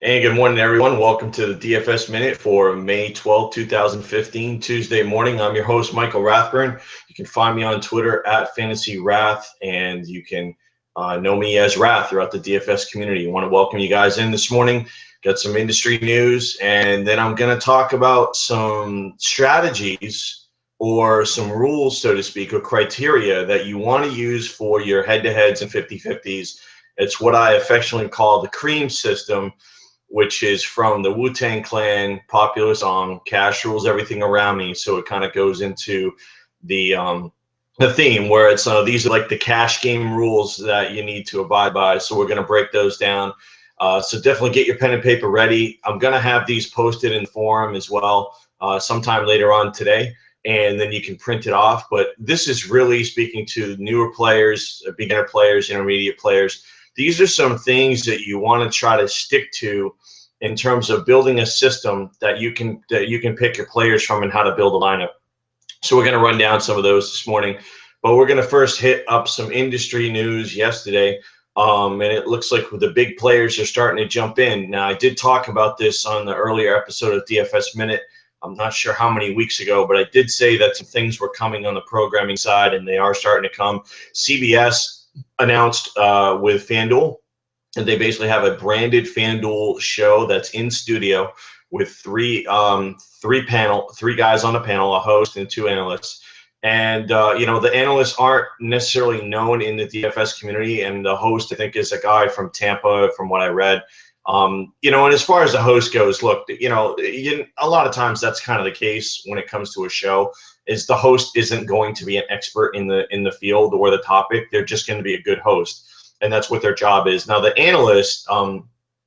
Hey, good morning, everyone. Welcome to the DFS Minute for May 12, 2015, Tuesday morning. I'm your host, Michael Rathburn. You can find me on Twitter at Fantasy Rath, and you can know me as Rath throughout the DFS community. I want to welcome you guys in this morning, got some industry news, and then I'm going to talk about some strategies or some rules, so to speak, or criteria that you want to use for your head-to-heads and 50-50s. It's what I affectionately call the C.R.E.A.M system, which is from the Wu-Tang Clan popular song, Cash Rules Everything Around Me. So it kind of goes into the theme where it's these are like the cash game rules that you need to abide by. So we're going to break those down. So definitely get your pen and paper ready. I'm going to have these posted in the forum as well sometime later on today, and then you can print it off. But this is really speaking to newer players, beginner players, intermediate players. These are some things that you want to try to stick to in terms of building a system that you can pick your players from and how to build a lineup. So we're going to run down some of those this morning, but we're going to first hit up some industry news yesterday. And it looks like the big players are starting to jump in. Now, I did talk about this on the earlier episode of DFS Minute. I'm not sure how many weeks ago, but I did say that some things were coming on the programming side, and they are starting to come. CBS announced with FanDuel, and they basically have a branded FanDuel show that's in studio with three guys on the panel, a host and two analysts. And the analysts aren't necessarily known in the DFS community, and the host, I think, is a guy from Tampa, from what I read. And as far as the host goes, look, a lot of times that's kind of the case when it comes to a show, is the host isn't going to be an expert in the field or the topic. They're just going to be a good host, and that's what their job is. Now, the analyst on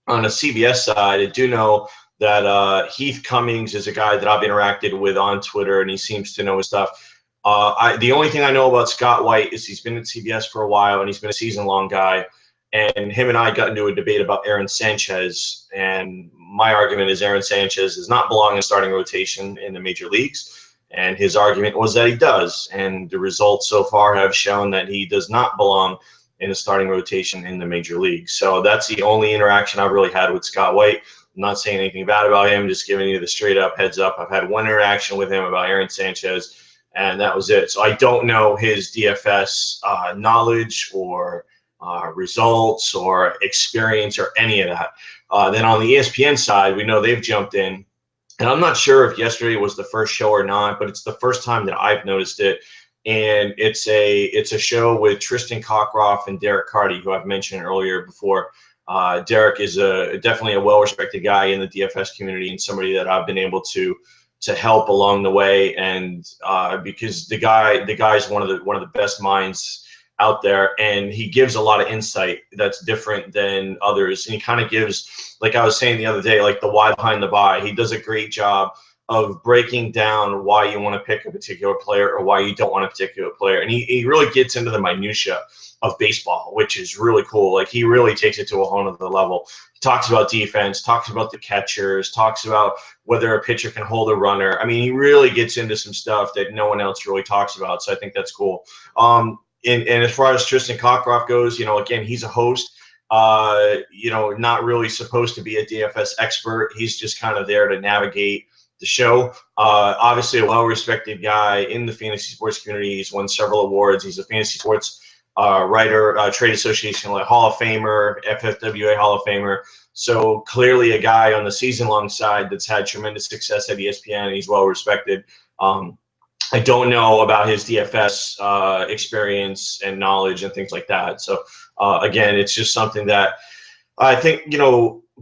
a CBS side, I do know that Heath Cummings is a guy that I've interacted with on Twitter, and he seems to know his stuff. The only thing I know about Scott White is he's been at CBS for a while, and he's been a season-long guy. And him and I got into a debate about Aaron Sanchez, and my argument is Aaron Sanchez does not belong in starting rotation in the major leagues, and his argument was that he does, and the results so far have shown that he does not belong in a starting rotation in the major leagues. So that's the only interaction I've really had with Scott White. I'm not saying anything bad about him, just giving you the straight-up heads up. I've had one interaction with him about Aaron Sanchez, and that was it. So I don't know his DFS knowledge or results or experience or any of that. Then on the ESPN side, we know they've jumped in, and I'm not sure if yesterday was the first show or not, but it's the first time that I've noticed it. And it's a show with Tristan Cockcroft and Derek Carty, who I've mentioned earlier before. Derek is definitely a well-respected guy in the DFS community, and somebody that I've been able to help along the way. And because the guy's one of the best minds out there, and he gives a lot of insight that's different than others. And he kind of gives, like I was saying the other day, like the why behind the buy. He does a great job of breaking down why you want to pick a particular player or why you don't want a particular player. And he really gets into the minutia of baseball, which is really cool. Like, he really takes it to a whole other level. He talks about defense, talks about the catchers, talks about whether a pitcher can hold a runner. I mean, he really gets into some stuff that no one else really talks about. So I think that's cool. And as far as Tristan Cockcroft goes, again, he's a host, not really supposed to be a DFS expert. He's just kind of there to navigate the show. Obviously a well-respected guy in the fantasy sports community. He's won several awards. He's a fantasy sports writer, trade association Hall of Famer, FFWA Hall of Famer. So clearly a guy on the season-long side that's had tremendous success at ESPN. He's well-respected. I don't know about his DFS experience and knowledge and things like that. So, again, it's just something that I think,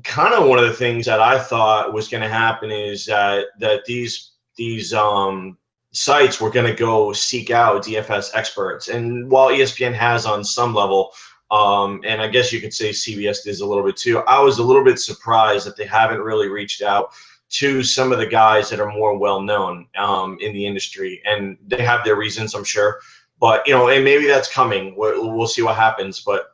kind of one of the things that I thought was going to happen is that these sites were going to go seek out DFS experts. And while ESPN has on some level, and I guess you could say CBS does a little bit too, I was a little bit surprised that they haven't really reached out to some of the guys that are more well-known in the industry. And they have their reasons, I'm sure. But, and maybe that's coming. We'll see what happens. But,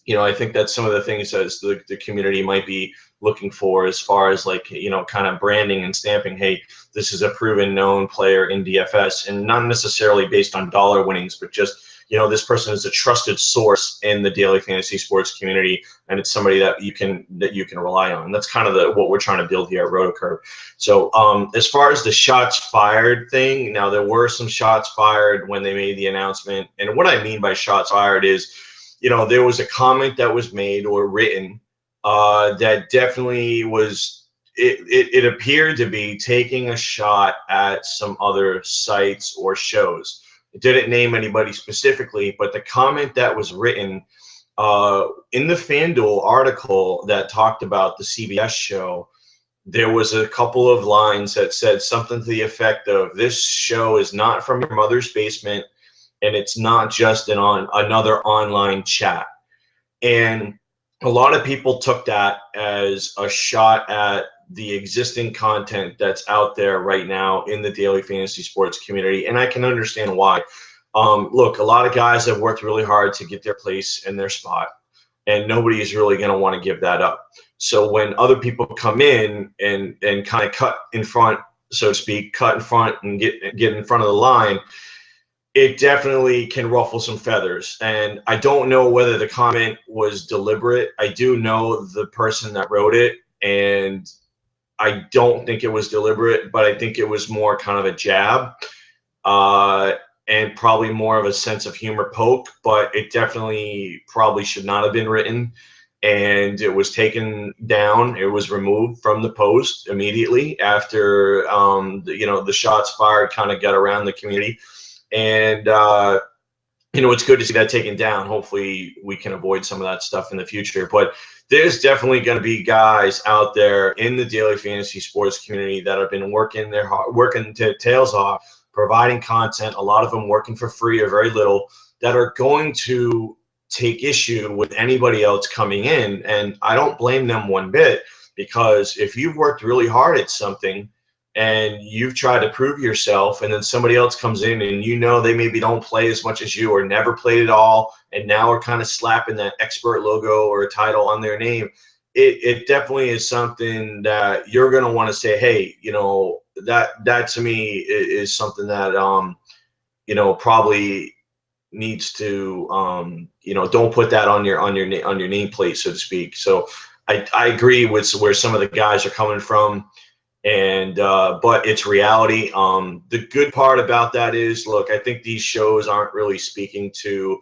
I think that's some of the things that the community might be looking for as far as kind of branding and stamping, hey, this is a proven known player in DFS, and not necessarily based on dollar winnings, but just this person is a trusted source in the daily fantasy sports community, and it's somebody that you can rely on. That's kind of what we're trying to build here at RotoCurve. So as far as the shots fired thing, now there were some shots fired when they made the announcement, and what I mean by shots fired is, there was a comment that was made or written that definitely was. It appeared to be taking a shot at some other sites or shows. It didn't name anybody specifically, but the comment that was written in the FanDuel article that talked about the CBS show, there was a couple of lines that said something to the effect of, "This show is not from your mother's basement, and it's not just another online chat." And a lot of people took that as a shot at the existing content that's out there right now in the daily fantasy sports community, and I can understand why. Look, a lot of guys have worked really hard to get their place in their spot, and nobody is really going to want to give that up. So when other people come in and kind of cut in front, so to speak, cut in front and get in front of the line, it definitely can ruffle some feathers. And I don't know whether the comment was deliberate. I do know the person that wrote it, and I don't think it was deliberate, but I think it was more kind of a jab and probably more of a sense of humor poke, but it definitely probably should not have been written. And it was taken down. It was removed from the post immediately after, the shots fired kind of got around the community. And, it's good to see that taken down. Hopefully we can avoid some of that stuff in the future. But there's definitely going to be guys out there in the daily fantasy sports community that have been working their tails off, providing content, a lot of them working for free or very little, that are going to take issue with anybody else coming in. And I don't blame them one bit, because if you've worked really hard at something and you've tried to prove yourself, and then somebody else comes in and they maybe don't play as much as you or never played at all, and now are kind of slapping that expert logo or a title on their name, it definitely is something that you're going to want to say, hey, that to me is something that, probably needs to, don't put that on your nameplate, so to speak. So I agree with where some of the guys are coming from. And but it's reality. The good part about that is, look, I think these shows aren't really speaking to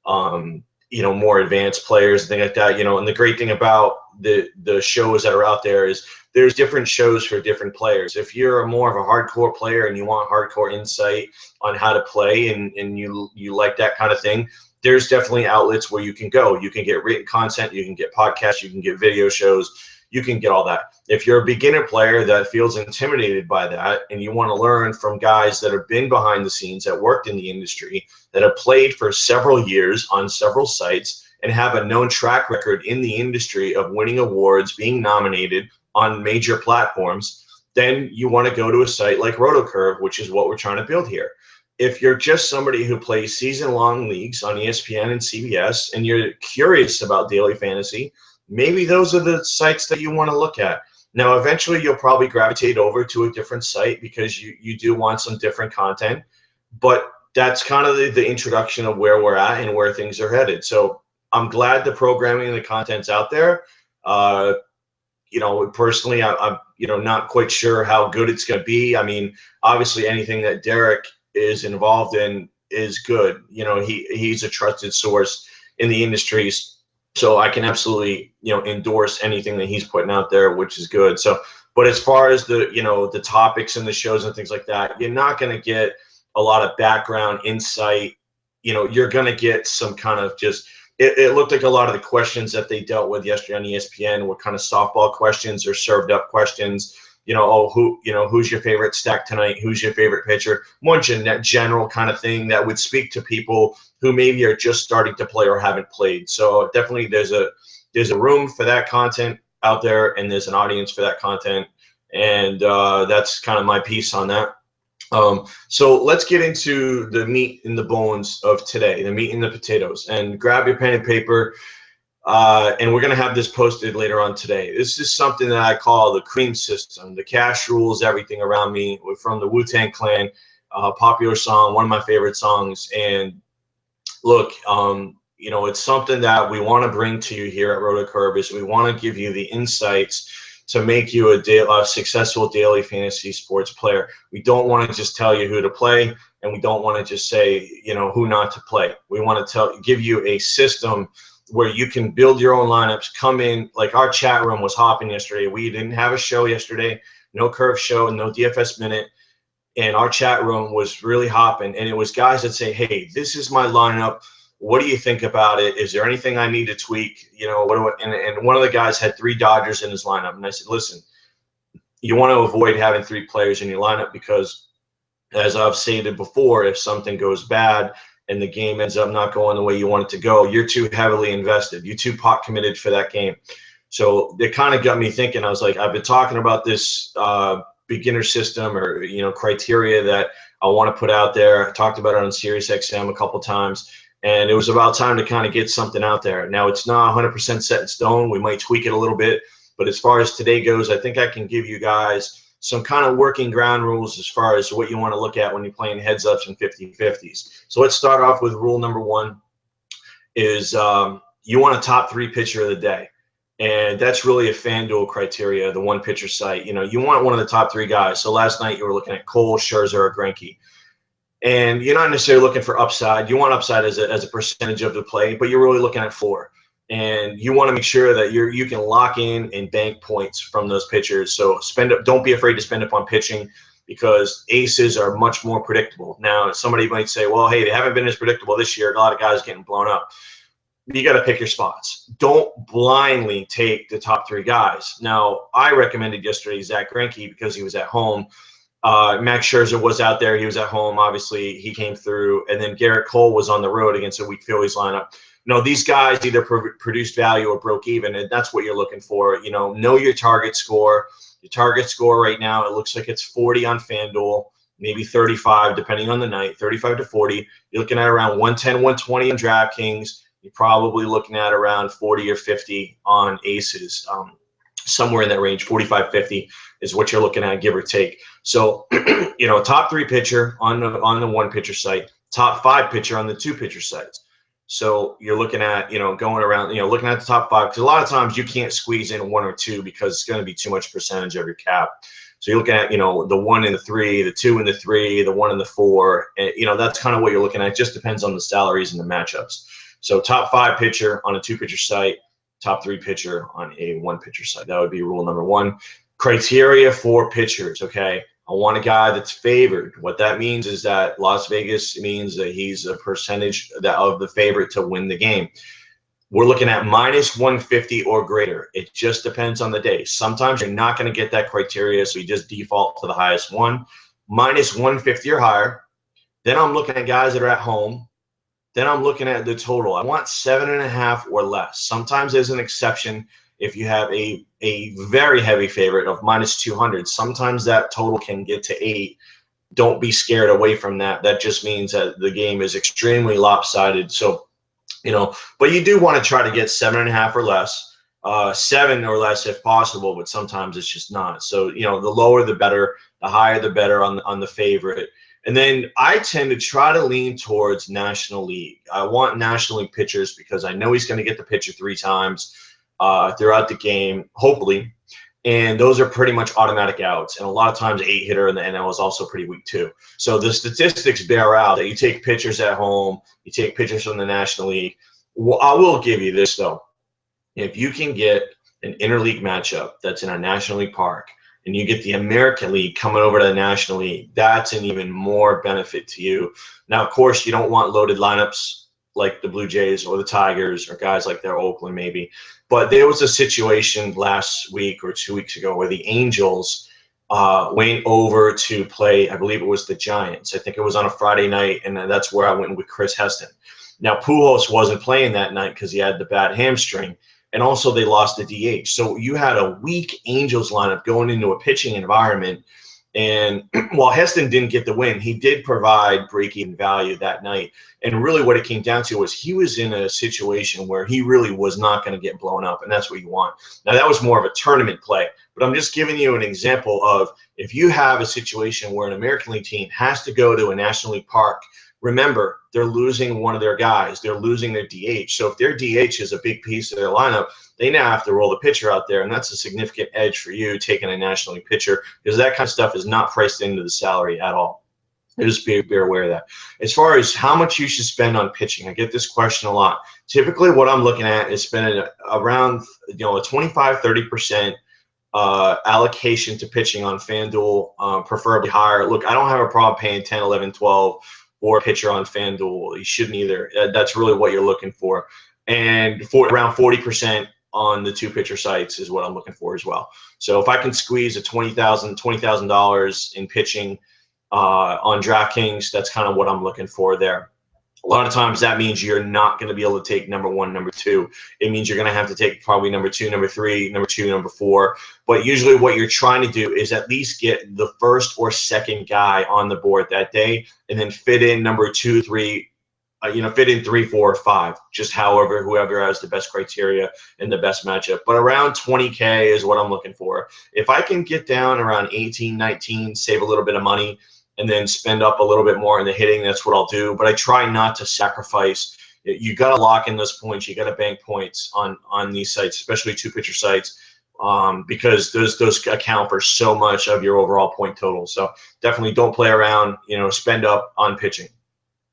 more advanced players and things like that. And the great thing about the shows that are out there is there's different shows for different players. If you're more of a hardcore player and you want hardcore insight on how to play, and you like that kind of thing, there's definitely outlets where you can go. You can get written content, you can get podcasts, you can get video shows. You can get all that. If you're a beginner player that feels intimidated by that, and you want to learn from guys that have been behind the scenes, that worked in the industry, that have played for several years on several sites, and have a known track record in the industry of winning awards, being nominated on major platforms, then you want to go to a site like RotoCurve, which is what we're trying to build here. If you're just somebody who plays season-long leagues on ESPN and CBS, and you're curious about daily fantasy, maybe those are the sites that you want to look at. Now, eventually, you'll probably gravitate over to a different site because you do want some different content. But that's kind of the introduction of where we're at and where things are headed. So I'm glad the programming and the content's out there. Personally, I'm not quite sure how good it's going to be. I mean, obviously, anything that Derek is involved in is good. He's a trusted source in the industry. So I can absolutely, endorse anything that he's putting out there, which is good. So, but as far as the topics and the shows and things like that, you're not going to get a lot of background insight. You're going to get some kind of just, it looked like a lot of the questions that they dealt with yesterday on ESPN were kind of softball questions or served up questions. Who's your favorite stack tonight? Who's your favorite pitcher? More general kind of thing that would speak to people who maybe are just starting to play or haven't played. So definitely there's a room for that content out there, and there's an audience for that content. And that's kind of my piece on that. So let's get into the meat and the bones of today, the meat and the potatoes, and grab your pen and paper. And we're going to have this posted later on today. This is something that I call the C.R.E.A.M system. The cash rules everything around me. We're from the Wu-Tang Clan, popular song, one of my favorite songs. And Look, it's something that we want to bring to you here at RotoCurve is we want to give you the insights to make you a successful daily fantasy sports player. We don't want to just tell you who to play, and we don't want to just say, who not to play. We want to give you a system where you can build your own lineups, come in, like our chat room was hopping yesterday. We didn't have a show yesterday, no Curve show, no DFS Minute. And our chat room was really hopping, and it was guys that say, hey, this is my lineup. What do you think about it? Is there anything I need to tweak? And one of the guys had 3 Dodgers in his lineup. And I said, listen, you want to avoid having 3 players in your lineup because, as I've stated before, if something goes bad and the game ends up not going the way you want it to go, you're too heavily invested. You're too pot committed for that game. So it kind of got me thinking. I was like, I've been talking about this beginner system or criteria that I want to put out there. I talked about it on C.R.E.A.M a couple times, and it was about time to kind of get something out there. Now it's not 100% set in stone. We might tweak it a little bit, but as far as today goes, I think I can give you guys some kind of working ground rules as far as what you want to look at when you're playing heads ups and 50-50s. So let's start off with rule number 1 is you want a top 3 pitcher of the day. And that's really a FanDuel criteria, the one pitcher site. You want one of the top 3 guys. So last night you were looking at Cole, Scherzer, or Greinke. And you're not necessarily looking for upside. You want upside as a percentage of the play, but you're really looking at floor. And you want to make sure that you can lock in and bank points from those pitchers. So don't be afraid to spend up on pitching because aces are much more predictable. Now, somebody might say, well, hey, they haven't been as predictable this year. A lot of guys getting blown up. You got to pick your spots. Don't blindly take the top 3 guys. Now, I recommended yesterday Zach Greinke because he was at home. Max Scherzer was out there. He was at home. Obviously, he came through. And then Garrett Cole was on the road against a weak Phillies lineup. These guys either produced value or broke even, and that's what you're looking for. Know your target score. Your target score right now, it looks like it's 40 on FanDuel, maybe 35, depending on the night, 35 to 40. You're looking at around 110, 120 on DraftKings. You're probably looking at around 40 or 50 on aces, somewhere in that range. 45, 50 is what you're looking at, give or take. So, top 3 pitcher on the 1 pitcher site, top 5 pitcher on the 2 pitcher sites. So you're looking at, going around, looking at the top 5, because a lot of times you can't squeeze in 1 or 2 because it's going to be too much percentage of your cap. So you're looking at, the 1 and the 3, the 2 and the 3, the 1 and the 4. And, that's kind of what you're looking at. It just depends on the salaries and the matchups. So top 5 pitcher on a 2 pitcher site, top 3 pitcher on a 1 pitcher site. That would be rule number 1. Criteria for pitchers, okay? I want a guy that's favored. What that means is that Las Vegas means that he's a percentage of the favorite to win the game. We're looking at minus 150 or greater. It just depends on the day. Sometimes you're not going to get that criteria, so you just default to the highest one. Minus 150 or higher. Then I'm looking at guys that are at home. Then I'm looking at the total. I want 7.5 or less. Sometimes there's an exception if you have a very heavy favorite of minus 200. Sometimes that total can get to 8. Don't be scared away from that. That just means that the game is extremely lopsided. So, but you do want to try to get 7.5 or less, 7 or less if possible, but sometimes it's just not. So, the lower the better, the higher the better on the favorite. And then I tend to try to lean towards National League. I want National League pitchers because I know he's going to get the pitcher 3 times throughout the game, hopefully. And those are pretty much automatic outs. And a lot of times 8-hitter in the NL is also pretty weak too. So the statistics bear out that you take pitchers at home, you take pitchers from the National League. Well, I will give you this, though. If you can get an interleague matchup that's in a National League park, and you get the American League coming over to the National League, that's an even more benefit to you. Now, of course, you don't want loaded lineups like the Blue Jays or the Tigers or guys like their Oakland maybe. But there was a situation last week or 2 weeks ago where the Angels went over to play, I believe it was the Giants. I think it was on a Friday night, and that's where I went with Chris Heston. Now, Pujols wasn't playing that night because he had the bad hamstring. And also they lost the DH. So you had a weak Angels lineup going into a pitching environment. And while Heston didn't get the win, he did provide break-even value that night. And really what it came down to was he was in a situation where he really was not going to get blown up, and that's what you want. Now, that was more of a tournament play. But I'm just giving you an example of if you have a situation where an American League team has to go to a National League park remember, they're losing one of their guys. They're losing their DH. So if their DH is a big piece of their lineup, they now have to roll the pitcher out there, and that's a significant edge for you taking a National League pitcher, because that kind of stuff is not priced into the salary at all. Just be aware of that. As far as how much you should spend on pitching, I get this question a lot. Typically, what I'm looking at is spending around a 25-30% allocation to pitching on FanDuel, preferably higher. Look, I don't have a problem paying 10, 11, 12 for a pitcher on FanDuel. You shouldn't either. That's really what you're looking for. And for around 40% on the 2-pitcher sites is what I'm looking for as well. So if I can squeeze a $20,000 in pitching on DraftKings, that's kind of what I'm looking for there. A lot of times that means you're not going to be able to take number 1, number 2. It means you're going to have to take probably number 2, number 3, number 2, number 4. But usually what you're trying to do is at least get the first or second guy on the board that day, and then fit in number 2, 3, fit in 3, 4, or 5, just whoever has the best criteria and the best matchup. But around 20K is what I'm looking for. If I can get down around 18, 19, save a little bit of money, and then spend up a little bit more in the hitting, that's what I'll do. But I try not to sacrifice. You got to lock in those points. You got to bank points on these sites, especially 2-pitcher sites, because those account for so much of your overall point total. So definitely don't play around. Spend up on pitching.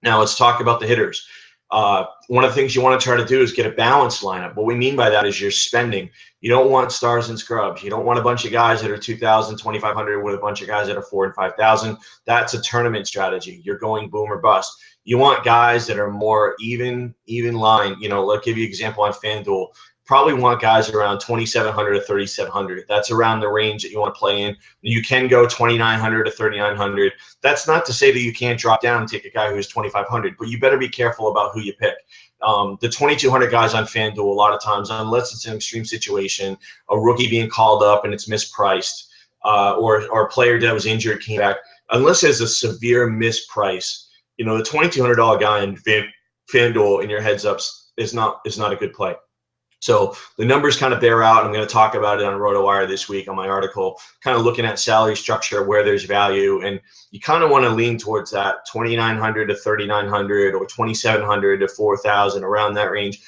Now let's talk about the hitters. One of the things you want to try to do is get a balanced lineup. What we mean by that is you're spending. You don't want stars and scrubs. You don't want a bunch of guys that are 2,000, 2,500 with a bunch of guys that are 4,000 and 5,000. That's a tournament strategy. You're going boom or bust. You want guys that are more even line. Let's give you an example on FanDuel. Probably want guys around 2,700 to 3,700. That's around the range that you want to play in. You can go 2,900 to 3,900. That's not to say that you can't drop down and take a guy who's 2,500, but you better be careful about who you pick. The 2,200 guys on FanDuel, a lot of times, unless it's an extreme situation, a rookie being called up and it's mispriced, or a player that was injured came back, unless there's a severe misprice, the $2,200 guy in FanDuel in your heads ups is not a good play. So the numbers kind of bear out. I'm going to talk about it on RotoWire this week on my article, kind of looking at salary structure, where there's value. And you kind of want to lean towards that 2,900 to 3,900 or 2,700 to 4,000, around that range.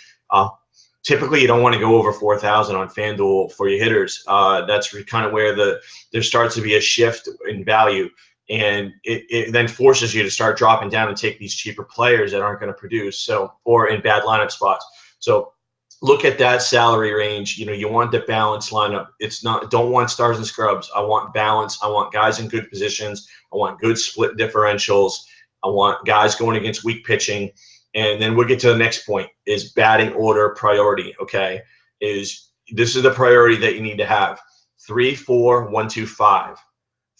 Typically, you don't want to go over 4,000 on FanDuel for your hitters. That's kind of where there starts to be a shift in value. And it then forces you to start dropping down and take these cheaper players that aren't going to produce, or in bad lineup spots. So look at that salary range. You want the balanced lineup. Don't want stars and scrubs. I want balance. I want guys in good positions. I want good split differentials. I want guys going against weak pitching. And then we'll get to the next point, is batting order priority. Okay. This is the priority that you need to have. 3, 4, 1, 2, 5.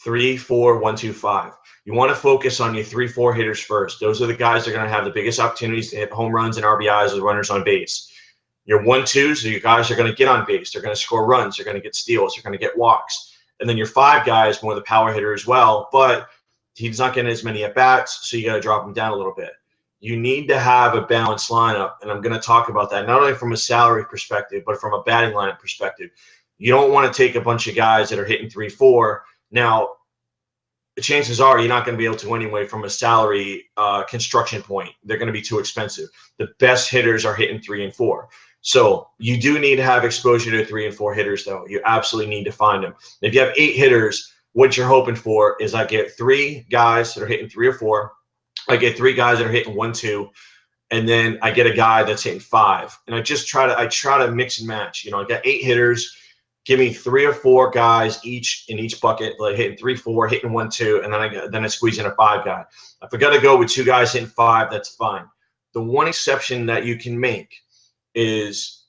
3, 4, 1, 2, 5. You want to focus on your 3, 4 hitters first. Those are the guys that are going to have the biggest opportunities to hit home runs and RBIs with runners on base. Your 1, 2s, so your guys are going to get on base. They're going to score runs. They're going to get steals. They're going to get walks. And then your 5 guys, more the power hitter as well, but he's not getting as many at-bats, so you got to drop him down a little bit. You need to have a balanced lineup, and I'm going to talk about that not only from a salary perspective, but from a batting lineup perspective. You don't want to take a bunch of guys that are hitting 3, 4. Now, the chances are you're not going to be able to anyway from a salary construction point. They're going to be too expensive. The best hitters are hitting 3 and 4. So you do need to have exposure to 3 and 4 hitters, though. You absolutely need to find them. If you have 8 hitters, what you're hoping for is I get 3 guys that are hitting 3 or 4. I get 3 guys that are hitting 1, 2, and then I get a guy that's hitting 5. And I try to mix and match. I got 8 hitters. Give me 3 or 4 guys each in each bucket, like hitting 3, 4, hitting 1, 2, and then I squeeze in a 5 guy. If I got to go with 2 guys hitting 5, that's fine. The one exception that you can make is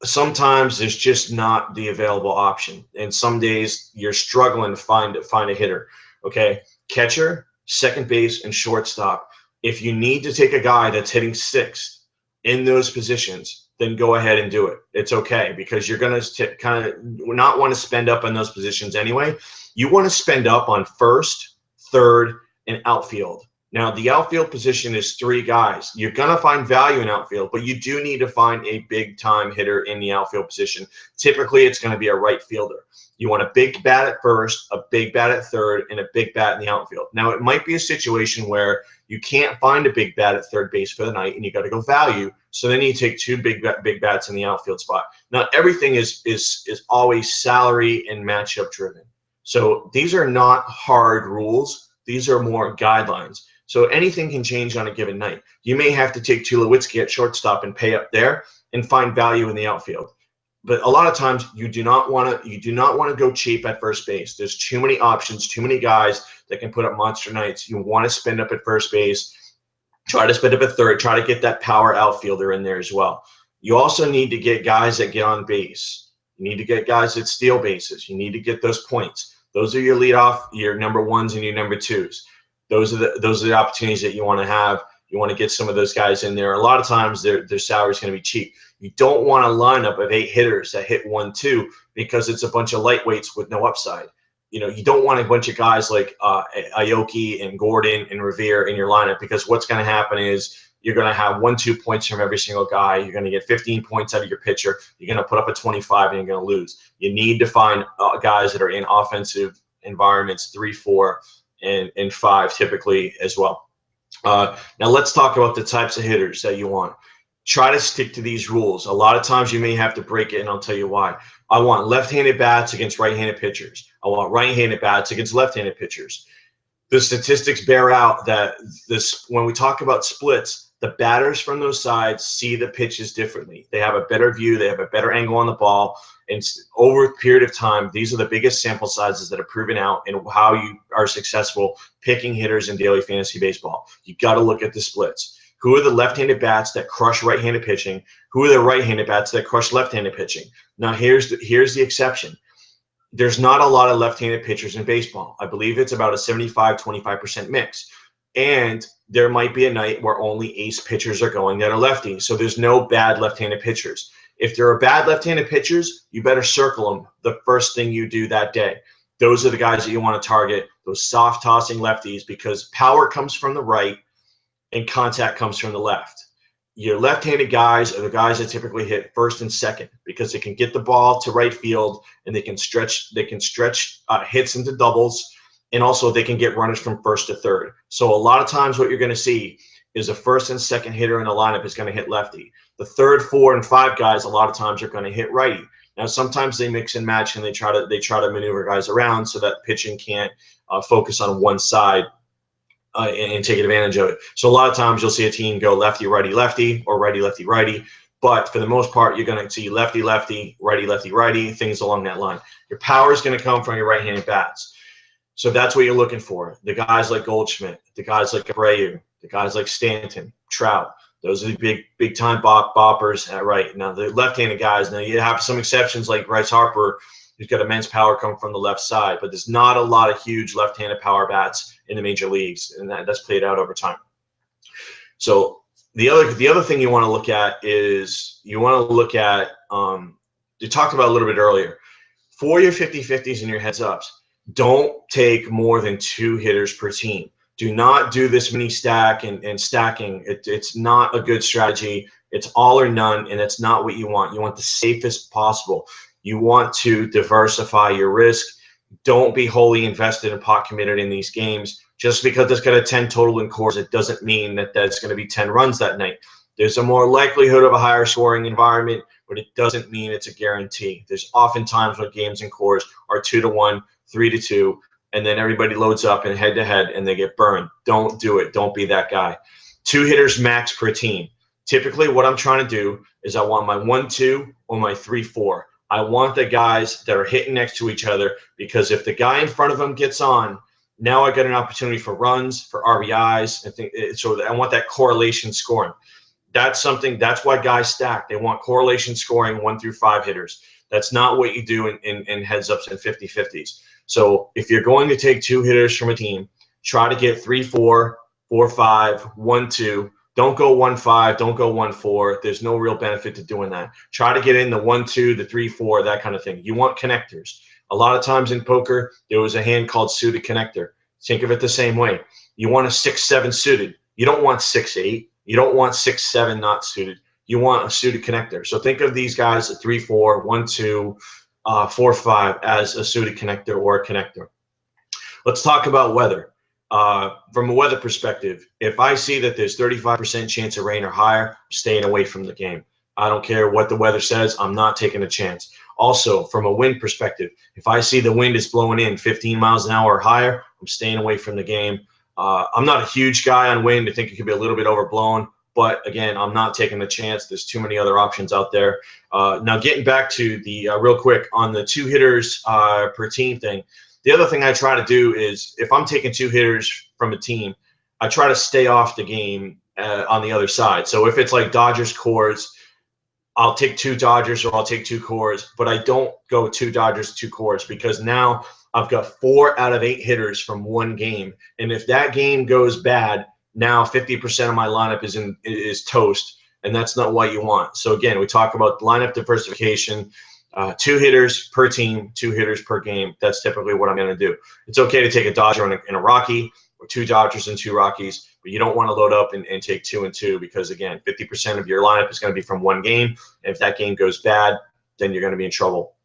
sometimes there's just not the available option, and some days you're struggling to find a hitter. Okay, catcher, second base, and shortstop. If you need to take a guy that's hitting 6th in those positions, then go ahead and do it. It's okay, because you're going to kind of not want to spend up on those positions anyway. You want to spend up on first, third, and outfield. Now, the outfield position is 3 guys. You're going to find value in outfield, but you do need to find a big-time hitter in the outfield position. Typically, it's going to be a right fielder. You want a big bat at first, a big bat at third, and a big bat in the outfield. Now, it might be a situation where you can't find a big bat at third base for the night, and you got to go value. So then you take 2 big bats in the outfield spot. Now, everything is always salary and matchup driven. So these are not hard rules. These are more guidelines. So anything can change on a given night. You may have to take Tulowitzki at shortstop and pay up there and find value in the outfield. But a lot of times you do not want to go cheap at first base. There's too many options, too many guys that can put up monster nights. You want to spend up at first base, try to spend up at third, try to get that power outfielder in there as well. You also need to get guys that get on base. You need to get guys that steal bases. You need to get those points. Those are your leadoff, your number 1s and your number 2s. Those are the opportunities that you want to have. You want to get some of those guys in there. A lot of times their salary is going to be cheap. You don't want a lineup of 8 hitters that hit 1-2 because it's a bunch of lightweights with no upside. You don't want a bunch of guys like Aoki and Gordon and Revere in your lineup, because what's going to happen is you're going to have 1-2 points from every single guy. You're going to get 15 points out of your pitcher. You're going to put up a 25 and you're going to lose. You need to find guys that are in offensive environments, 3, 4, and 5 typically as well. Now let's talk about the types of hitters that you want. Try to stick to these rules. A lot of times you may have to break it, and I'll tell you why. I want left-handed bats against right-handed pitchers. I want right-handed bats against left-handed pitchers. The statistics bear out that when we talk about splits, the batters from those sides see the pitches differently. They have a better view. They have a better angle on the ball. And over a period of time, these are the biggest sample sizes that are proven out in how you are successful picking hitters in daily fantasy baseball. You got to look at the splits. Who are the left-handed bats that crush right-handed pitching? Who are the right-handed bats that crush left-handed pitching? Now, here's the exception. There's not a lot of left-handed pitchers in baseball. I believe it's about a 75-25% mix. And there might be a night where only ace pitchers are going that are lefty. So there's no bad left-handed pitchers. If there are bad left-handed pitchers, you better circle them the first thing you do that day. Those are the guys that you want to target, those soft tossing lefties, because power comes from the right and contact comes from the left. Your left-handed guys are the guys that typically hit first and second, because they can get the ball to right field and they can stretch hits into doubles, and also they can get runners from first to third. So a lot of times what you're going to see is a first and second hitter in a lineup is going to hit lefty. The 3rd, 4, and 5 guys a lot of times are going to hit righty. Now sometimes they mix and match and they try to maneuver guys around so that pitching can't focus on one side and take advantage of it. So a lot of times you'll see a team go lefty, righty, lefty, or righty, lefty, righty. But for the most part, you're going to see lefty, lefty, righty, lefty, righty, things along that line. Your power is going to come from your right-handed bats. So that's what you're looking for. The guys like Goldschmidt, the guys like C.R.E.A.M, the guys like Stanton, Trout. Those are the big-time boppers at right. Now, the left-handed guys, now you have some exceptions like Bryce Harper, who's got immense power coming from the left side, but there's not a lot of huge left-handed power bats in the major leagues, and that's played out over time. So the other thing you want to look at is you talked about a little bit earlier. For your 50-50s and your heads-ups, don't take more than 2 hitters per team. Do not do this mini stack and stacking. It's not a good strategy. It's all or none, and that's not what you want. You want the safest possible. You want to diversify your risk. Don't be wholly invested and pot committed in these games. Just because it's got a 10 total in cores, it doesn't mean that that's going to be 10 runs that night. There's a more likelihood of a higher scoring environment, but it doesn't mean it's a guarantee. There's often times when games in cores are 2-1, 3-2, and then everybody loads up and head-to-head and they get burned. Don't do it. Don't be that guy. 2 hitters max per team. Typically what I'm trying to do is I want my 1-2 or my 3-4. I want the guys that are hitting next to each other, because if the guy in front of them gets on, now I get an opportunity for runs, for RBIs. So I want that correlation scoring. That's why guys stack. They want correlation scoring 1 through 5 hitters. That's not what you do in heads-ups and 50-50s. So if you're going to take 2 hitters from a team, try to get 3-4, 4-5, 1-2. Don't go 1-5. Don't go 1-4. There's no real benefit to doing that. Try to get in the 1-2, the 3-4, that kind of thing. You want connectors. A lot of times in poker, there was a hand called suited connector. Think of it the same way. You want a 6-7 suited. You don't want 6-8. You don't want 6-7 not suited. You want a suited connector. So think of these guys at 3-4, 1-2, 4-5 as a suited connector or a connector. Let's talk about weather. From a weather perspective, if I see that there's 35% chance of rain or higher, I'm staying away from the game. I don't care what the weather says. I'm not taking a chance. Also, from a wind perspective, if I see the wind is blowing in 15 miles an hour or higher, I'm staying away from the game. I'm not a huge guy on wind. I think it could be a little bit overblown. But, again, I'm not taking the chance. There's too many other options out there. Now, getting back to the real quick on the 2 hitters per team thing, the other thing I try to do is if I'm taking 2 hitters from a team, I try to stay off the game on the other side. So if it's like Dodgers cores, I'll take 2 Dodgers or I'll take 2 cores, but I don't go 2 Dodgers, 2 cores because now I've got 4 out of 8 hitters from one game. And if that game goes bad, now 50% of my lineup is toast, and that's not what you want. So again, we talk about lineup diversification, 2 hitters per team, 2 hitters per game. That's typically what I'm going to do. It's okay to take a Dodger and a Rocky or 2 Dodgers and 2 Rockies, but you don't want to load up and take 2 and 2 because, again, 50% of your lineup is going to be from one game. And if that game goes bad, then you're going to be in trouble.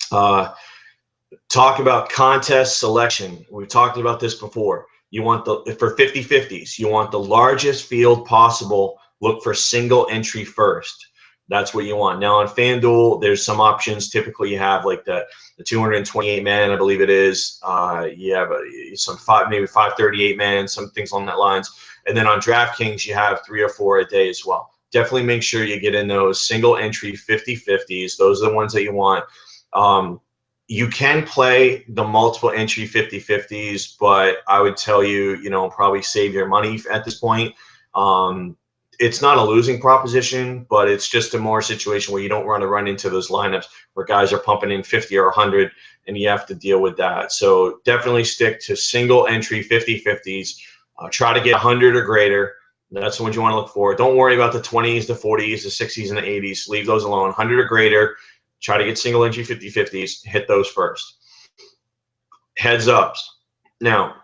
Talk about contest selection. We've talked about this before. You want for 50-50s, you want the largest field possible. Look for single entry first. That's what you want. Now on FanDuel, there's some options. Typically, you have like the 228 man, I believe it is. You have some maybe 538 man, some things along that lines. And then on DraftKings, you have 3 or 4 a day as well. Definitely make sure you get in those single entry 50-50s. Those are the ones that you want. You can play the multiple entry 50-50s, but I would tell you, probably save your money at this point. It's not a losing proposition, but it's just a more situation where you don't want to run into those lineups where guys are pumping in 50 or 100 and you have to deal with that. So definitely stick to single entry 50-50s. Try to get 100 or greater. That's what you want to look for. Don't worry about the 20s, the 40s, the 60s, and the 80s. Leave those alone. 100 or greater. Try to get single entry 50-50s. Hit those first. Heads ups. Now,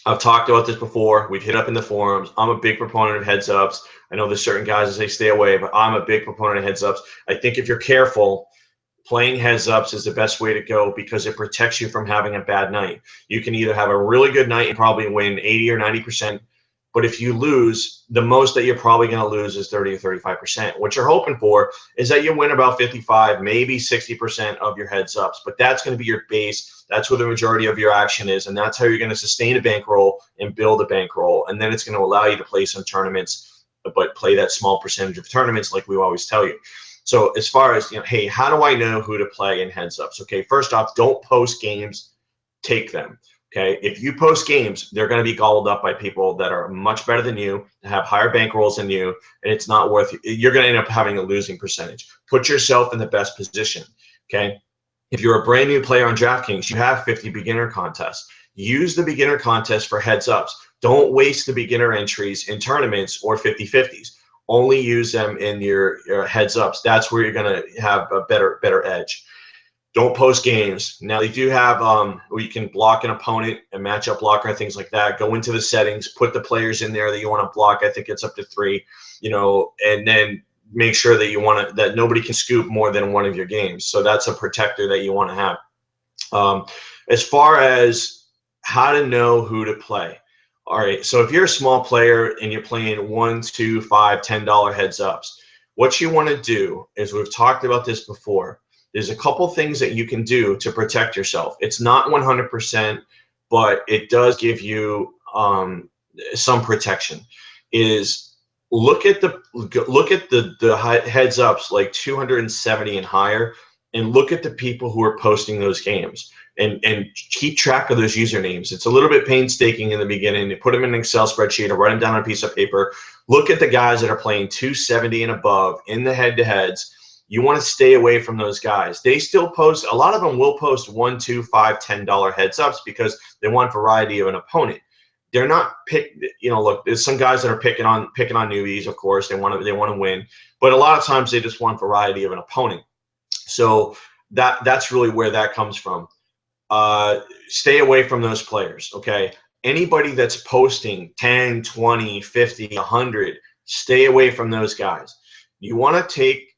I've talked about this before. We've hit up in the forums. I'm a big proponent of heads ups. I know there's certain guys that say stay away, but I'm a big proponent of heads ups. I think if you're careful, playing heads ups is the best way to go because it protects you from having a bad night. You can either have a really good night and probably win 80 or 90%, but if you lose, the most that you're probably going to lose is 30 or 35%. What you're hoping for is that you win about 55, maybe 60% of your heads ups, but that's going to be your base. That's where the majority of your action is, and that's how you're going to sustain a bankroll and build a bankroll, and then it's going to allow you to play some tournaments, but play that small percentage of tournaments like we always tell you. So as far as, hey, how do I know who to play in heads ups? Okay, first off, don't post games, take them. Okay, if you post games, they're going to be gobbled up by people that are much better than you, have higher bankrolls than you, and it's not worth it. You're going to end up having a losing percentage. Put yourself in the best position. Okay, if you're a brand new player on DraftKings, you have 50 beginner contests. Use the beginner contest for heads ups. Don't waste the beginner entries in tournaments or 50-50s. Only use them in your heads ups. That's where you're going to have a better edge. Don't post games. Now they do have where you can block an opponent, a matchup blocker, and things like that. Go into the settings, put the players in there that you want to block. I think it's up to 3, and then make sure that that nobody can scoop more than one of your games. So that's a protector that you want to have. As far as how to know who to play. All right. So if you're a small player and you're playing $1, $2, $5, $10 heads ups, what you want to do is, we've talked about this before, there's a couple things that you can do to protect yourself. It's not 100%, but it does give you some protection. Is look at the heads ups like 270 and higher, and look at the people who are posting those games, and keep track of those usernames. It's a little bit painstaking in the beginning. You put them in an Excel spreadsheet or write them down on a piece of paper. Look at the guys that are playing 270 and above in the head-to-heads. You want to stay away from those guys. They still post, a lot of them will post $1, $2, $5, $10 heads ups because they want variety of an opponent. They're not look, there's some guys that are picking on newbies, of course. They want to win, but a lot of times they just want variety of an opponent. So that's really where that comes from. Stay away from those players, okay? anybody that's posting 10, 20, 50, 100, stay away from those guys. You want to take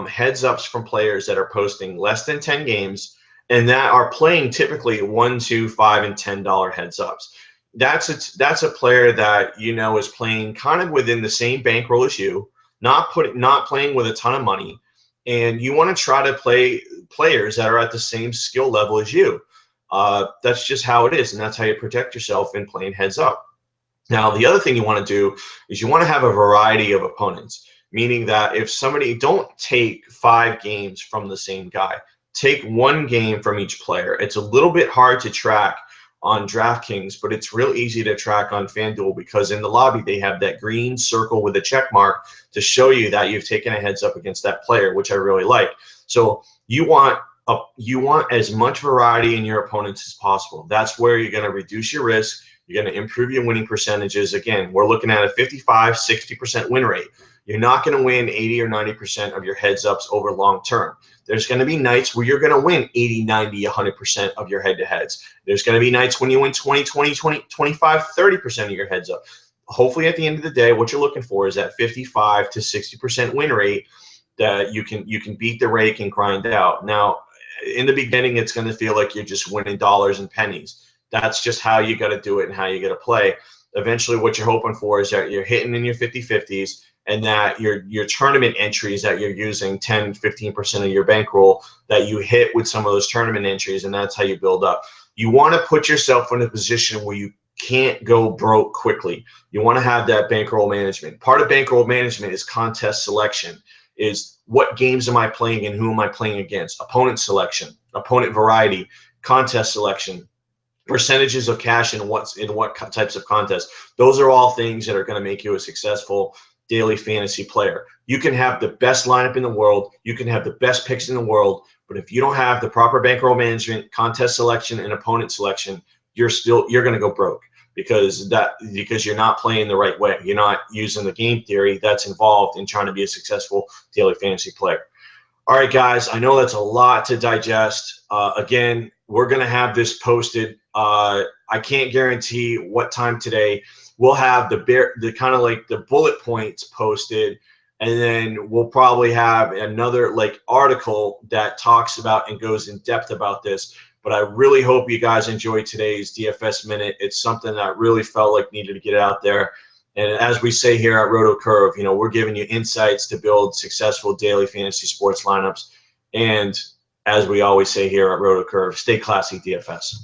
heads ups from players that are posting less than 10 games and that are playing typically $1, $2, $5, and $10 heads ups. That's a player that you know is playing kind of within the same bankroll as you, not playing with a ton of money, and you want to try to play players that are at the same skill level as you. That's just how it is, and that's how you protect yourself in playing heads up. Now, the other thing you want to do is you want to have a variety of opponents, meaning that if somebody, don't take 5 games from the same guy, take 1 game from each player. It's a little bit hard to track on DraftKings, but it's real easy to track on FanDuel because in the lobby they have that green circle with a check mark to show you that you've taken a heads up against that player, which I really like. So you want as much variety in your opponents as possible. That's where you're going to reduce your risk. You're going to improve your winning percentages. Again, we're looking at a 55, 60% win rate. You're not going to win 80 or 90% of your heads ups over long term. There's going to be nights where you're going to win 80, 90, 100% of your head-to-heads. There's going to be nights when you win 20, 20, 20, 25, 30% of your heads up. Hopefully, at the end of the day, what you're looking for is that 55 to 60% win rate that you can beat the rake and grind out. Now, in the beginning, it's going to feel like you're just winning dollars and pennies. That's just how you got to do it and how you got to play. Eventually, what you're hoping for is that you're hitting in your 50-50s and that your tournament entries that you're using 10, 15% of your bankroll that you hit with some of those tournament entries, and that's how you build up. You want to put yourself in a position where you can't go broke quickly. You want to have that bankroll management. Part of bankroll management is contest selection, is what games am I playing and who am I playing against? Opponent selection, opponent variety, contest selection, percentages of cash in what types of contests. Those are all things that are going to make you a successful daily fantasy player. You can have the best lineup in the world, you can have the best picks in the world, but if you don't have the proper bankroll management, contest selection, and opponent selection, you're going to go broke because you're not playing the right way. You're not using the game theory that's involved in trying to be a successful daily fantasy player. All right, guys, I know that's a lot to digest. Again, we're going to have this posted. I can't guarantee what time today. We'll have the kind of like the bullet points posted, and then we'll probably have another like article that talks about and goes in depth about this. But I really hope you guys enjoyed today's DFS Minute. It's something that I really felt like needed to get out there. And as we say here at Roto Curve, you know, we're giving you insights to build successful daily fantasy sports lineups. And as we always say here at Roto Curve, stay classy, DFS.